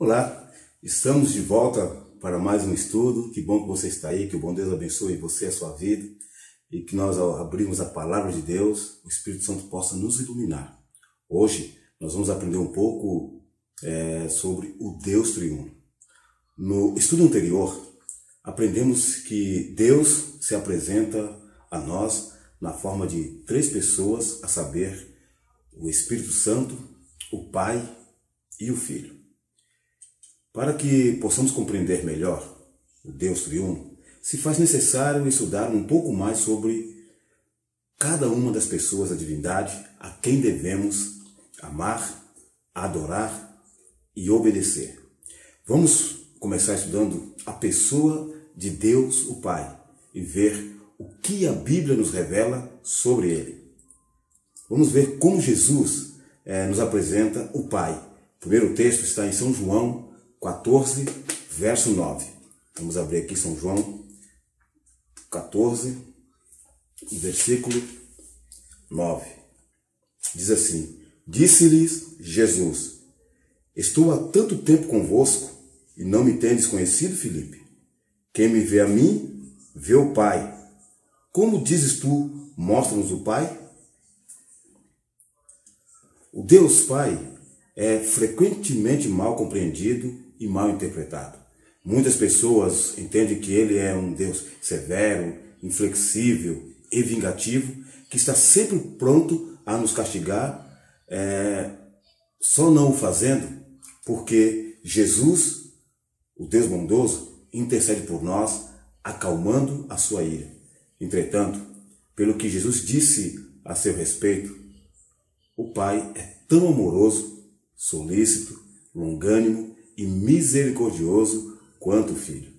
Olá, estamos de volta para mais um estudo. Que bom que você está aí, que o bom Deus abençoe você e a sua vida e que nós, ao abrirmos a palavra de Deus, o Espírito Santo possa nos iluminar. Hoje nós vamos aprender um pouco sobre o Deus triuno. No estudo anterior, aprendemos que Deus se apresenta a nós na forma de três pessoas, a saber, o Espírito Santo, o Pai e o Filho. Para que possamos compreender melhor o Deus triuno, se faz necessário estudar um pouco mais sobre cada uma das pessoas da divindade a quem devemos amar, adorar e obedecer. Vamos começar estudando a pessoa de Deus, o Pai, e ver o que a Bíblia nos revela sobre Ele. Vamos ver como Jesus nos apresenta o Pai. O primeiro texto está em São João 14, verso 9. Vamos abrir aqui São João 14, versículo 9. Diz assim: Disse-lhes Jesus: Estou há tanto tempo convosco e não me tendes conhecido, Filipe? Quem me vê a mim, vê o Pai. Como dizes tu, mostra-nos o Pai? O Deus Pai é frequentemente mal compreendido e mal interpretado. Muitas pessoas entendem que Ele é um Deus severo, inflexível e vingativo, que está sempre pronto a nos castigar, só não o fazendo porque Jesus, o Deus bondoso, intercede por nós, acalmando a sua ira. Entretanto, pelo que Jesus disse a seu respeito, o Pai é tão amoroso, solícito, longânimo e misericordioso quanto o Filho.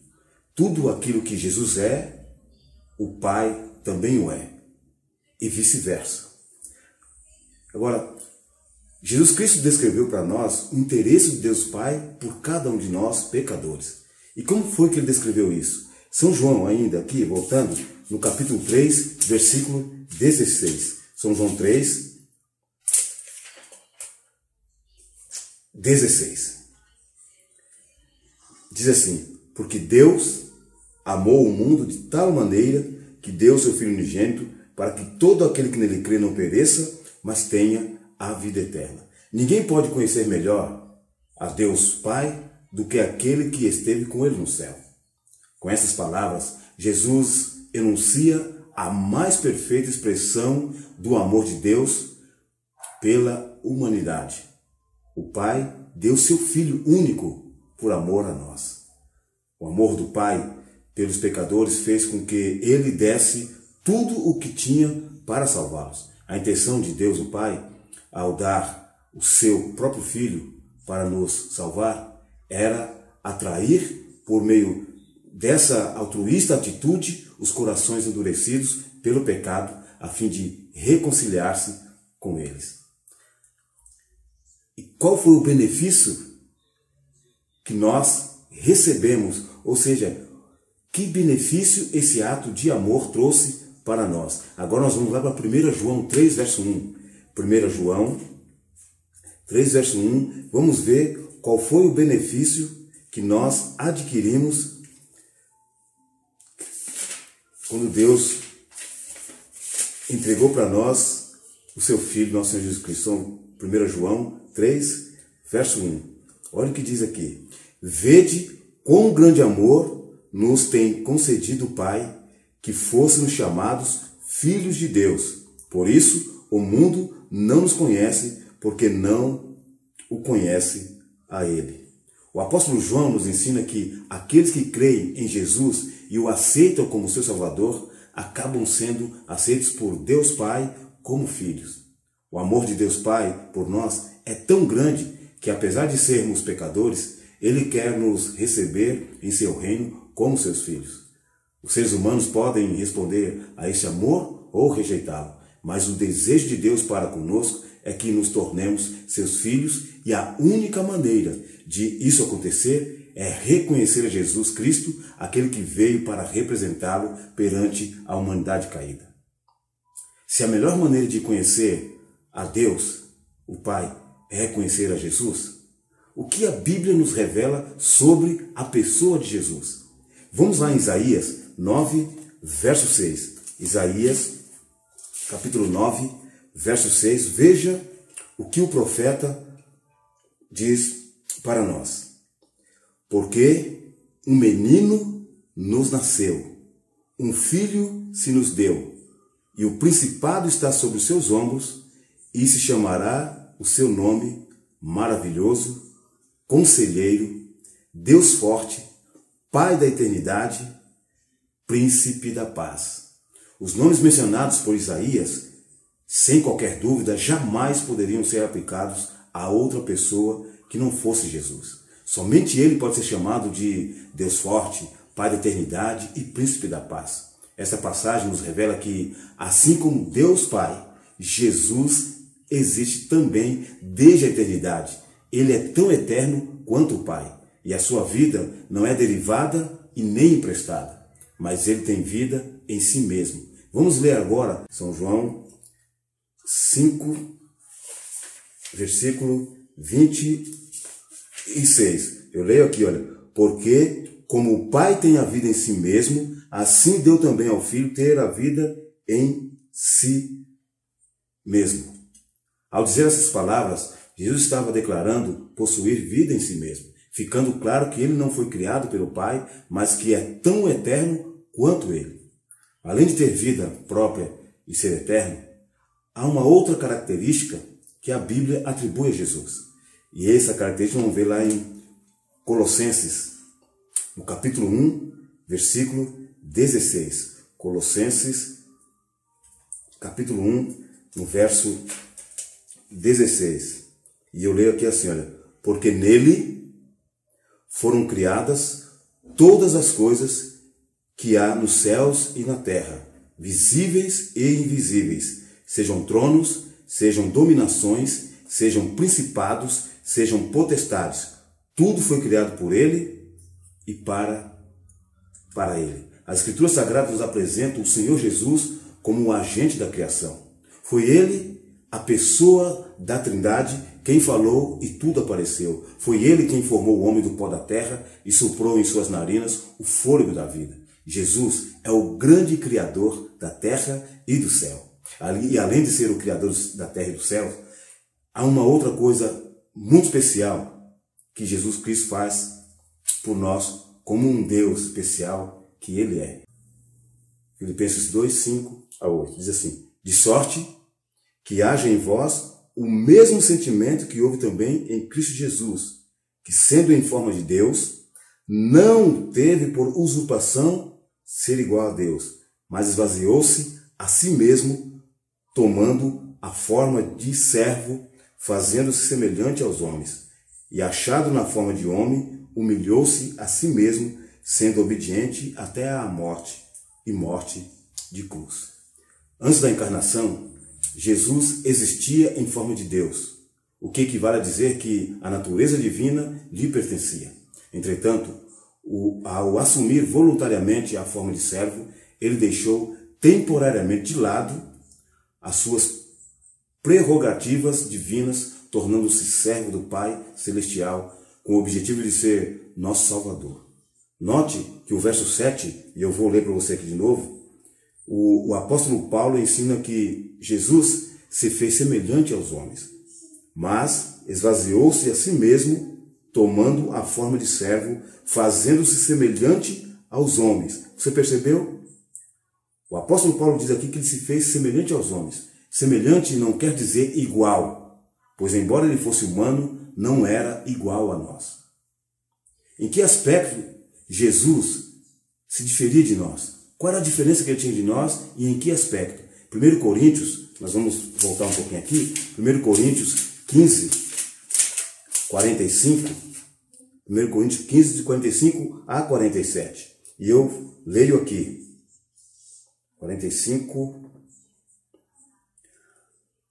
Tudo aquilo que Jesus é, o Pai também o é, e vice-versa. Agora, Jesus Cristo descreveu para nós o interesse de Deus Pai por cada um de nós, pecadores. E como foi que ele descreveu isso? São João, ainda aqui, voltando, no capítulo 3, versículo 16. São João 3, 16. Diz assim: Porque Deus amou o mundo de tal maneira que deu seu Filho unigênito para que todo aquele que nele crê não pereça, mas tenha a vida eterna. Ninguém pode conhecer melhor a Deus Pai do que aquele que esteve com ele no céu. Com essas palavras, Jesus enuncia a mais perfeita expressão do amor de Deus pela humanidade. O Pai deu seu Filho único por amor a nós. O amor do Pai pelos pecadores fez com que Ele desse tudo o que tinha para salvá-los. A intenção de Deus, o Pai, ao dar o seu próprio Filho para nos salvar, era atrair, por meio dessa altruísta atitude, os corações endurecidos pelo pecado, a fim de reconciliar-se com eles. E qual foi o benefício que nós recebemos? Ou seja, que benefício esse ato de amor trouxe para nós? Agora nós vamos lá para 1 João 3, verso 1. 1 João 3, verso 1. Vamos ver qual foi o benefício que nós adquirimos quando Deus entregou para nós o seu Filho, nosso Senhor Jesus Cristo. 1 João 3, verso 1. Olha o que diz aqui: Vede quão grande amor nos tem concedido o Pai, que fôssemos chamados filhos de Deus. Por isso, o mundo não nos conhece, porque não o conhece a Ele. O apóstolo João nos ensina que aqueles que creem em Jesus e o aceitam como seu Salvador, acabam sendo aceitos por Deus Pai como filhos. O amor de Deus Pai por nós é tão grande que, apesar de sermos pecadores, Ele quer nos receber em seu reino como seus filhos. Os seres humanos podem responder a esse amor ou rejeitá-lo, mas o desejo de Deus para conosco é que nos tornemos seus filhos, e a única maneira de isso acontecer é reconhecer a Jesus Cristo, aquele que veio para representá-lo perante a humanidade caída. Se a melhor maneira de conhecer a Deus, o Pai, é reconhecer a Jesus, O que a Bíblia nos revela sobre a pessoa de Jesus? Vamos lá em Isaías 9, verso 6. Isaías, capítulo 9, verso 6. Veja o que o profeta diz para nós. Porque um menino nos nasceu, um filho se nos deu, e o principado está sobre os seus ombros, e se chamará o seu nome Maravilhoso, Conselheiro, Deus Forte, Pai da Eternidade, Príncipe da Paz. Os nomes mencionados por Isaías, sem qualquer dúvida, jamais poderiam ser aplicados a outra pessoa que não fosse Jesus. Somente ele pode ser chamado de Deus Forte, Pai da Eternidade e Príncipe da Paz. Esta passagem nos revela que, assim como Deus Pai, Jesus existe também desde a eternidade. Ele é tão eterno quanto o Pai. E a sua vida não é derivada e nem emprestada, mas ele tem vida em si mesmo. Vamos ler agora São João 5, versículo 26. Eu leio aqui, olha. Porque como o Pai tem a vida em si mesmo, assim deu também ao Filho ter a vida em si mesmo. Ao dizer essas palavras, Jesus estava declarando possuir vida em si mesmo, ficando claro que ele não foi criado pelo Pai, mas que é tão eterno quanto ele. Além de ter vida própria e ser eterno, há uma outra característica que a Bíblia atribui a Jesus. E essa característica vamos ver lá em Colossenses, no capítulo 1, versículo 16. Colossenses, capítulo 1, no verso 16. E eu leio aqui assim, olha. Porque nele foram criadas todas as coisas que há nos céus e na terra, visíveis e invisíveis, sejam tronos, sejam dominações, sejam principados, sejam potestades. Tudo foi criado por ele e para ele. As Escrituras Sagradas nos apresentam o Senhor Jesus como o agente da criação. Foi ele, a pessoa da Trindade, quem falou e tudo apareceu. Foi ele quem formou o homem do pó da terra e soprou em suas narinas o fôlego da vida. Jesus é o grande Criador da terra e do céu. E além de ser o Criador da terra e do céu, há uma outra coisa muito especial que Jesus Cristo faz por nós, como um Deus especial que ele é. Filipenses 2, 5 a 8. Diz assim: de sorte que haja em vós o mesmo sentimento que houve também em Cristo Jesus, que sendo em forma de Deus, não teve por usurpação ser igual a Deus, mas esvaziou-se a si mesmo, tomando a forma de servo, fazendo-se semelhante aos homens. E achado na forma de homem, humilhou-se a si mesmo, sendo obediente até à morte, e morte de cruz. Antes da encarnação, Jesus existia em forma de Deus, o que equivale a dizer que a natureza divina lhe pertencia. Entretanto, ao assumir voluntariamente a forma de servo, ele deixou temporariamente de lado as suas prerrogativas divinas, tornando-se servo do Pai Celestial, com o objetivo de ser nosso Salvador. Note que o verso 7, e eu vou ler para você aqui de novo, o apóstolo Paulo ensina que Jesus se fez semelhante aos homens, mas esvaziou-se a si mesmo, tomando a forma de servo, fazendo-se semelhante aos homens. Você percebeu? O apóstolo Paulo diz aqui que ele se fez semelhante aos homens. Semelhante não quer dizer igual, pois embora ele fosse humano, não era igual a nós. Em que aspecto Jesus se diferia de nós? Qual era a diferença que ele tinha de nós e em que aspecto? 1 Coríntios, nós vamos voltar um pouquinho aqui, 1 Coríntios 15, 45, 1 Coríntios 15, de 45 a 47. E eu leio aqui, 45.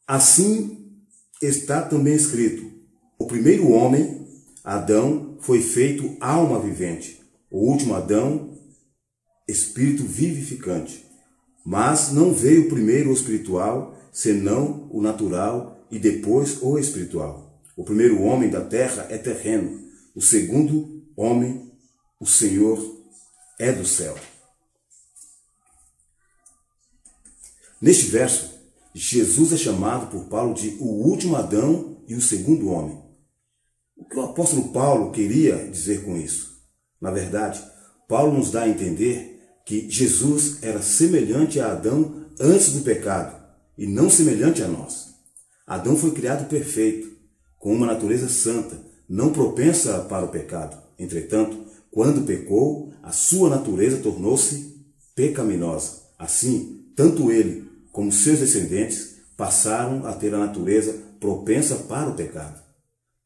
Assim está também escrito: o primeiro homem, Adão, foi feito alma vivente. O último Adão, espírito vivificante. Mas não veio primeiro o espiritual, senão o natural, e depois o espiritual. O primeiro homem da terra é terreno. O segundo homem, o Senhor, é do céu. Neste verso, Jesus é chamado por Paulo de o último Adão e o segundo homem. O que o apóstolo Paulo queria dizer com isso? Na verdade, Paulo nos dá a entender que Jesus era semelhante a Adão antes do pecado e não semelhante a nós. Adão foi criado perfeito, com uma natureza santa, não propensa para o pecado. Entretanto, quando pecou, a sua natureza tornou-se pecaminosa. Assim, tanto ele como seus descendentes passaram a ter a natureza propensa para o pecado.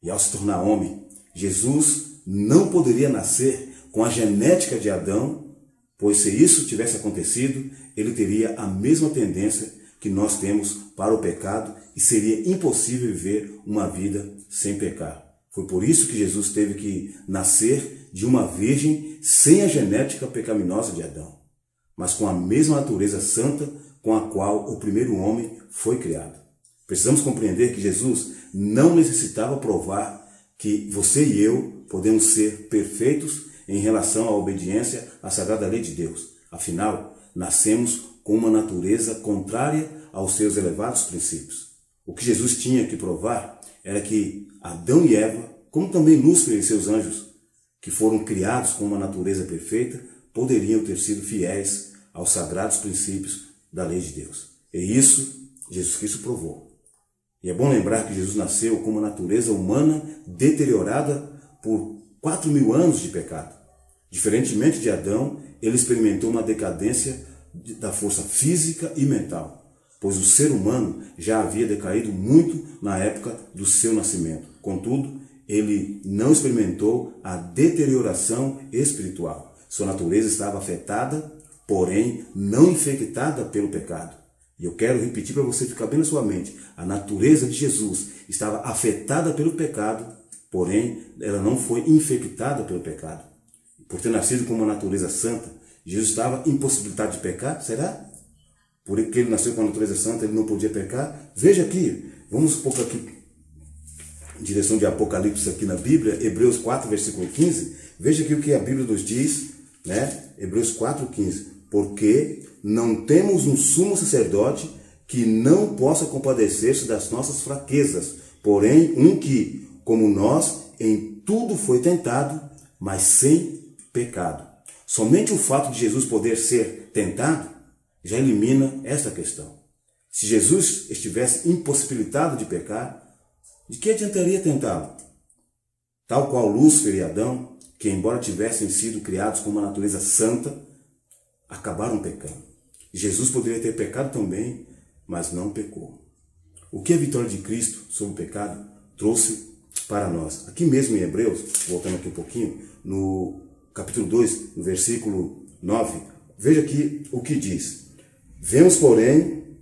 E ao se tornar homem, Jesus não poderia nascer com a genética de Adão, pois se isso tivesse acontecido, ele teria a mesma tendência que nós temos para o pecado e seria impossível viver uma vida sem pecar. Foi por isso que Jesus teve que nascer de uma virgem sem a genética pecaminosa de Adão, mas com a mesma natureza santa com a qual o primeiro homem foi criado. Precisamos compreender que Jesus não necessitava provar que você e eu podemos ser perfeitos em relação à obediência à sagrada lei de Deus. Afinal, nascemos com uma natureza contrária aos seus elevados princípios. O que Jesus tinha que provar era que Adão e Eva, como também Lúcifer e seus anjos, que foram criados com uma natureza perfeita, poderiam ter sido fiéis aos sagrados princípios da lei de Deus. E isso Jesus Cristo provou. E é bom lembrar que Jesus nasceu com uma natureza humana deteriorada por 4.000 anos de pecado. Diferentemente de Adão, ele experimentou uma decadência da força física e mental, pois o ser humano já havia decaído muito na época do seu nascimento. Contudo, ele não experimentou a deterioração espiritual. Sua natureza estava afetada, porém não infectada pelo pecado. E eu quero repetir para você ficar bem na sua mente. A natureza de Jesus estava afetada pelo pecado, porém ela não foi infectada pelo pecado. Por ter nascido com uma natureza santa, Jesus estava impossibilitado de pecar? Será? Porque ele nasceu com uma natureza santa, ele não podia pecar? Veja aqui, vamos um pouco aqui em direção de Apocalipse aqui na Bíblia, Hebreus 4, versículo 15. Veja aqui o que a Bíblia nos diz, né? Hebreus 4, 15. Porque não temos um sumo sacerdote que não possa compadecer-se das nossas fraquezas, porém um que, como nós, em tudo foi tentado, mas sem pecado. Somente o fato de Jesus poder ser tentado já elimina esta questão. Se Jesus estivesse impossibilitado de pecar, de que adiantaria tentá-lo? Tal qual Lúcifer e Adão, que embora tivessem sido criados com uma natureza santa, acabaram pecando. Jesus poderia ter pecado também, mas não pecou. O que a vitória de Cristo sobre o pecado trouxe para nós? Aqui mesmo em Hebreus, voltando aqui um pouquinho, no capítulo 2, no versículo 9, veja aqui o que diz. Vemos, porém,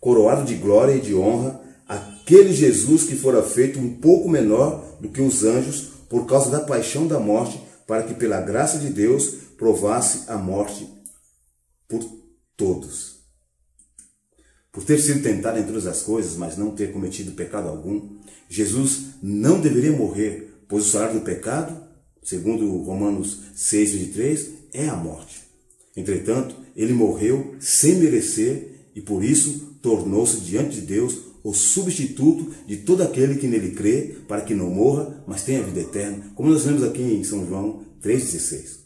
coroado de glória e de honra, aquele Jesus que fora feito um pouco menor do que os anjos por causa da paixão da morte, para que pela graça de Deus provasse a morte por todos. Por ter sido tentado em todas as coisas, mas não ter cometido pecado algum, Jesus não deveria morrer, pois o salário do pecado, segundo Romanos 6:23, é a morte. Entretanto, ele morreu sem merecer e por isso tornou-se diante de Deus o substituto de todo aquele que nele crê, para que não morra, mas tenha vida eterna, como nós vemos aqui em São João 3,16.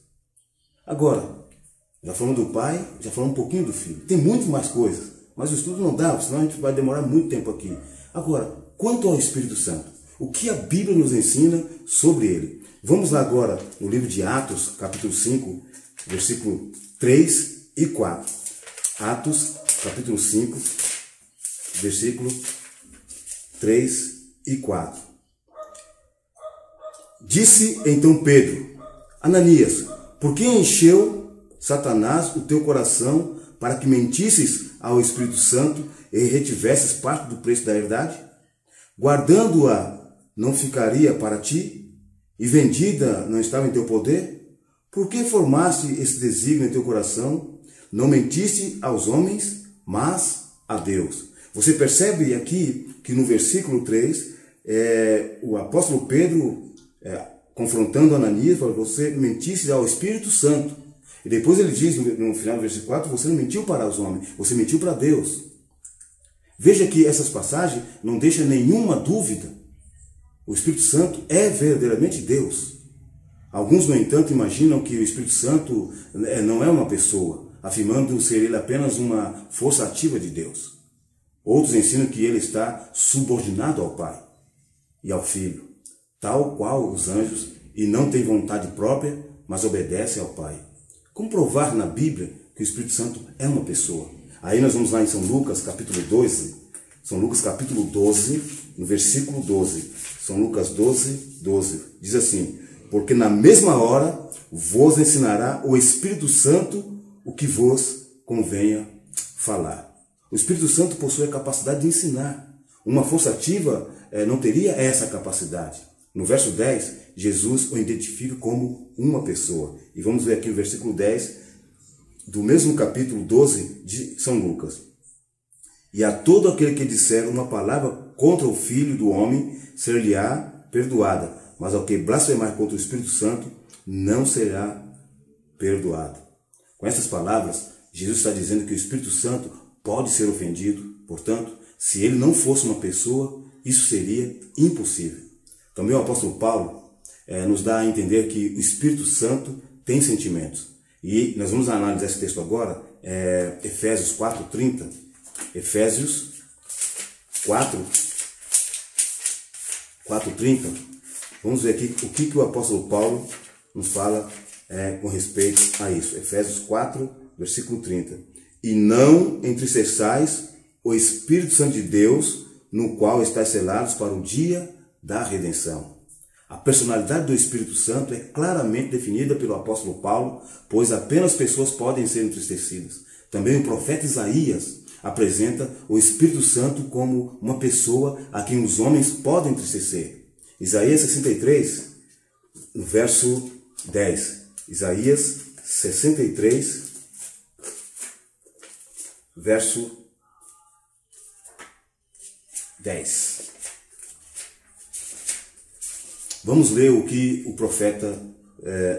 Agora, já falamos do Pai, já falamos um pouquinho do Filho. Tem muito mais coisas, mas o estudo não dá, senão a gente vai demorar muito tempo aqui. Agora, quanto ao Espírito Santo, o que a Bíblia nos ensina sobre ele? Vamos lá agora no livro de Atos, capítulo 5, versículo 3 e 4. Atos, capítulo 5, versículo 3 e 4. Disse então Pedro: Ananias, por que encheu Satanás o teu coração para que mentisses ao Espírito Santo e retivesses parte do preço da herdade? Guardando-a não ficaria para ti? E vendida não estava em teu poder? Por que formaste esse desígnio em teu coração? Não mentiste aos homens, mas a Deus. Você percebe aqui que no versículo 3, o apóstolo Pedro, confrontando Ananias, falou: você mentisse ao Espírito Santo. E depois ele diz, no final do versículo 4, você não mentiu para os homens, você mentiu para Deus. Veja que essas passagens não deixam nenhuma dúvida. O Espírito Santo é verdadeiramente Deus. Alguns, no entanto, imaginam que o Espírito Santo não é uma pessoa, afirmando ser ele apenas uma força ativa de Deus. Outros ensinam que ele está subordinado ao Pai e ao Filho, tal qual os anjos, e não tem vontade própria, mas obedece ao Pai. Como provar na Bíblia que o Espírito Santo é uma pessoa? Aí nós vamos lá em São Lucas, capítulo 12. São Lucas, capítulo 12, no versículo 12. São Lucas 12, 12. Diz assim: porque na mesma hora vos ensinará o Espírito Santo o que vos convenha falar. O Espírito Santo possui a capacidade de ensinar. Uma força ativa não teria essa capacidade. No verso 10, Jesus o identifica como uma pessoa. E vamos ver aqui o versículo 10 do mesmo capítulo 12 de São Lucas. E a todo aquele que disser uma palavra contra o Filho do Homem, ser-lhe-á perdoada. Mas ao que blasfemar contra o Espírito Santo, não será perdoado. Com essas palavras, Jesus está dizendo que o Espírito Santo pode ser ofendido. Portanto, se ele não fosse uma pessoa, isso seria impossível. Também o apóstolo Paulo nos dá a entender que o Espírito Santo tem sentimentos. E nós vamos analisar esse texto agora, Efésios 4:30. Efésios 4:30. Vamos ver aqui o que o apóstolo Paulo nos fala com respeito a isso. Efésios 4, versículo 30. E não entristeçais o Espírito Santo de Deus, no qual estáis selados para o dia da redenção. A personalidade do Espírito Santo é claramente definida pelo apóstolo Paulo, pois apenas pessoas podem ser entristecidas. Também o profeta Isaías apresenta o Espírito Santo como uma pessoa a quem os homens podem entristecer. Isaías 63, no verso 10. Isaías 63, verso 10. Vamos ler o que o profeta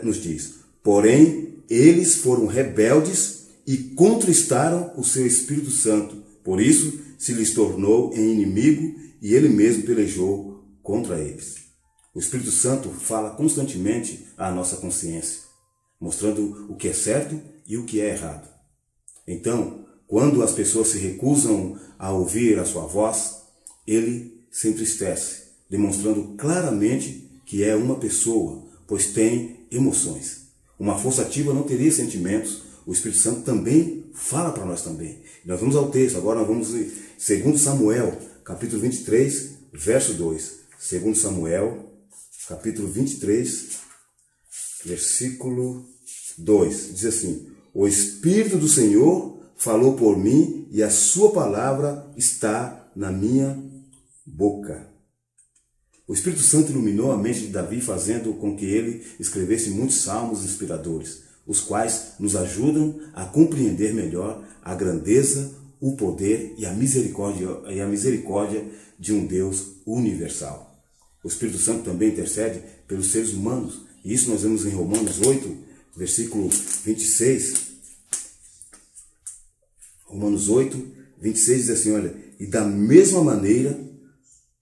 nos diz. Porém, eles foram rebeldes e contristaram o seu Espírito Santo. Por isso, se lhes tornou em inimigo e ele mesmo pelejou contra eles. O Espírito Santo fala constantemente à nossa consciência, mostrando o que é certo e o que é errado. Então, quando as pessoas se recusam a ouvir a sua voz, ele se entristece, demonstrando claramente que é uma pessoa, pois tem emoções. Uma força ativa não teria sentimentos. O Espírito Santo também fala para nós também. Nós vamos ao texto, agora nós vamos ler 2 Samuel, capítulo 23, verso 2. 2 Samuel, capítulo 23, versículo 2. Diz assim: o Espírito do Senhor falou por mim e a sua palavra está na minha boca. O Espírito Santo iluminou a mente de Davi, fazendo com que ele escrevesse muitos salmos inspiradores, os quais nos ajudam a compreender melhor a grandeza, o poder e a misericórdia de um Deus universal. O Espírito Santo também intercede pelos seres humanos, e isso nós vemos em Romanos 8, versículo 26. Romanos 8, 26 diz assim, olha, e da mesma maneira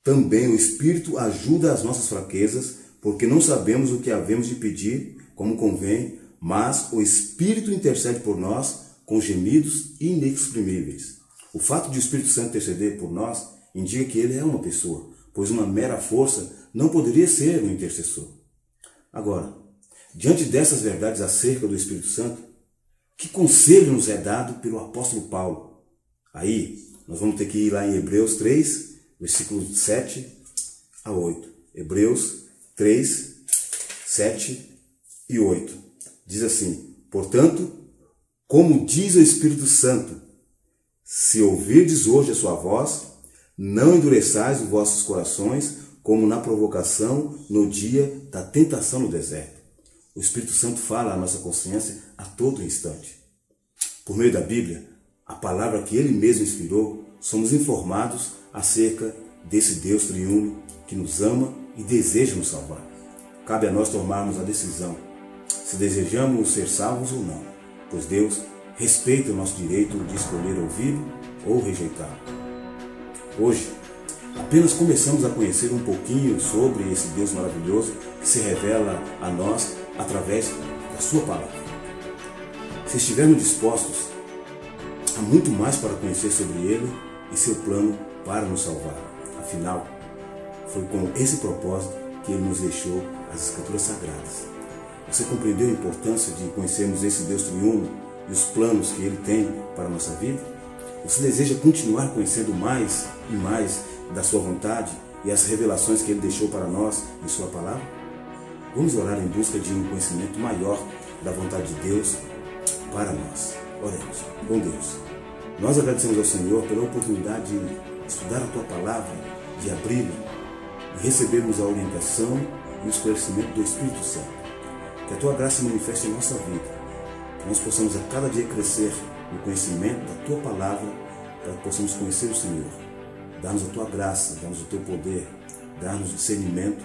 também o Espírito ajuda as nossas fraquezas, porque não sabemos o que havemos de pedir como convém, mas o Espírito intercede por nós com gemidos inexprimíveis. O fato de o Espírito Santo interceder por nós indica que ele é uma pessoa, pois uma mera força não poderia ser um intercessor. Agora, diante dessas verdades acerca do Espírito Santo, que conselho nos é dado pelo apóstolo Paulo? Aí, nós vamos ter que ir lá em Hebreus 3, versículos 7 a 8. Hebreus 3, 7 e 8. Diz assim: portanto, como diz o Espírito Santo, se ouvirdes hoje a sua voz, não endureçais os vossos corações, como na provocação no dia da tentação no deserto. O Espírito Santo fala à nossa consciência a todo instante. Por meio da Bíblia, a palavra que ele mesmo inspirou, somos informados acerca desse Deus triuno que nos ama e deseja nos salvar. Cabe a nós tomarmos a decisão se desejamos ser salvos ou não, pois Deus respeita o nosso direito de escolher ouvi-lo ou rejeitá-lo. Hoje, apenas começamos a conhecer um pouquinho sobre esse Deus maravilhoso que se revela a nós através da sua palavra. Se estivermos dispostos, há muito mais para conhecer sobre Ele e seu plano para nos salvar. Afinal, foi com esse propósito que Ele nos deixou as Escrituras Sagradas. Você compreendeu a importância de conhecermos esse Deus triuno e os planos que Ele tem para a nossa vida? Você deseja continuar conhecendo mais e mais da sua vontade e as revelações que Ele deixou para nós em sua palavra? Vamos orar em busca de um conhecimento maior da vontade de Deus para nós. Oremos. Bom Deus, nós agradecemos ao Senhor pela oportunidade de estudar a Tua Palavra, de abri-la e recebermos a orientação e o esclarecimento do Espírito Santo. Que a Tua graça se manifeste em nossa vida, que nós possamos a cada dia crescer no conhecimento da Tua Palavra, para que possamos conhecer o Senhor. Dá-nos a Tua graça, dá-nos o Teu poder, dá-nos discernimento,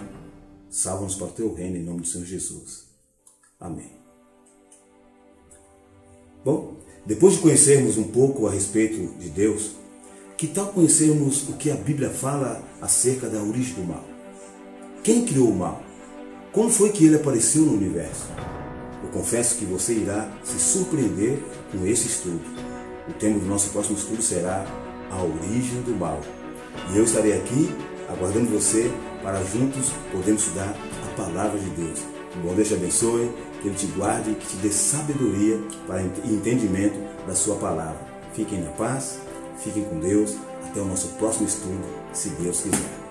salva-nos para o Teu reino, em nome do Senhor Jesus. Amém. Bom, depois de conhecermos um pouco a respeito de Deus, que tal conhecermos o que a Bíblia fala acerca da origem do mal? Quem criou o mal? Como foi que ele apareceu no universo? Eu confesso que você irá se surpreender com esse estudo. O tema do nosso próximo estudo será a origem do mal. E eu estarei aqui aguardando você para juntos podermos estudar a palavra de Deus. Que bom Deus te abençoe, que Ele te guarde e que te dê sabedoria para entendimento da sua palavra. Fiquem na paz, fiquem com Deus. Até o nosso próximo estudo, se Deus quiser.